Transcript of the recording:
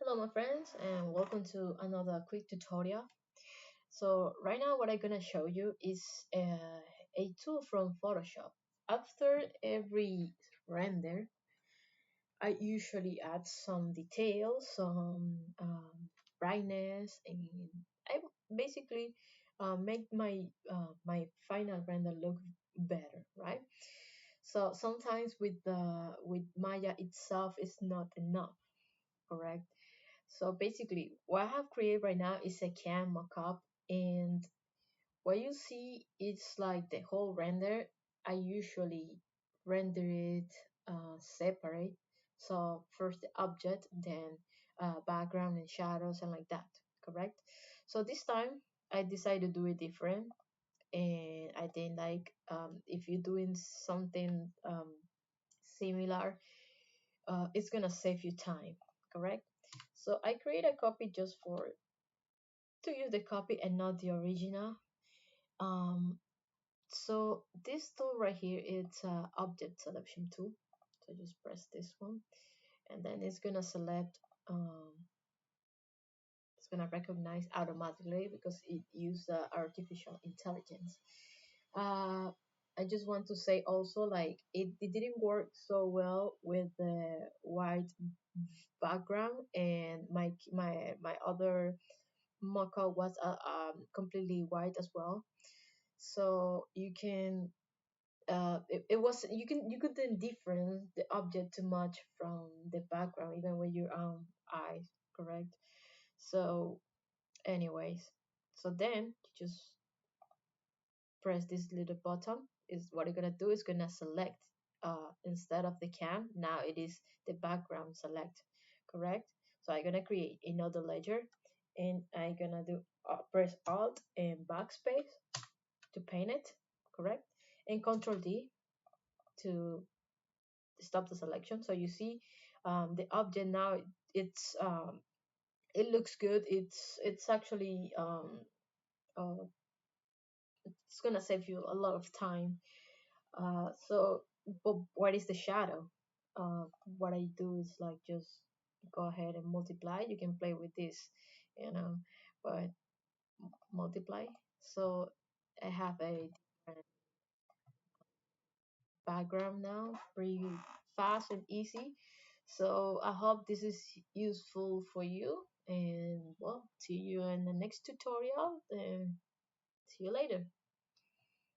Hello my friends and welcome to another quick tutorial. So right now what I'm gonna show you is a tool from Photoshop. After every render I usually add some details, some brightness, and I basically make my final render look better, right? So sometimes with Maya itself is not enough, correct? So basically, what I have created right now is a CAM mockup, and what you see is like the whole render. I usually render it separate. So first the object, then background and shadows and like that, correct? So this time I decided to do it different, and I think like if you're doing something similar, it's gonna save you time, correct? So I create a copy just for to use the copy and not the original. Um, so this tool right here, it's object selection tool. So just press this one, and then it's gonna select. It's gonna recognize automatically because it uses artificial intelligence. Uh, I just want to say also like it didn't work so well with the white background, and my other mockup was completely white as well. So you can it was you couldn't difference the object too much from the background even with your eyes, correct? So anyways, so then you just press this little button. Is what you're gonna do is gonna select instead of the cam, now it is the background select, correct? So I'm gonna create another ledger, and I'm gonna do press alt and backspace to paint it, correct? And control D to stop the selection. So you see the object now, it's it looks good. It's actually uh, it's gonna save you a lot of time. So, but what is the shadow? What I do is like just go ahead and multiply. You can play with this, you know, but multiply. So I have a different background now, pretty fast and easy. So I hope this is useful for you. And well, see you in the next tutorial. And see you later.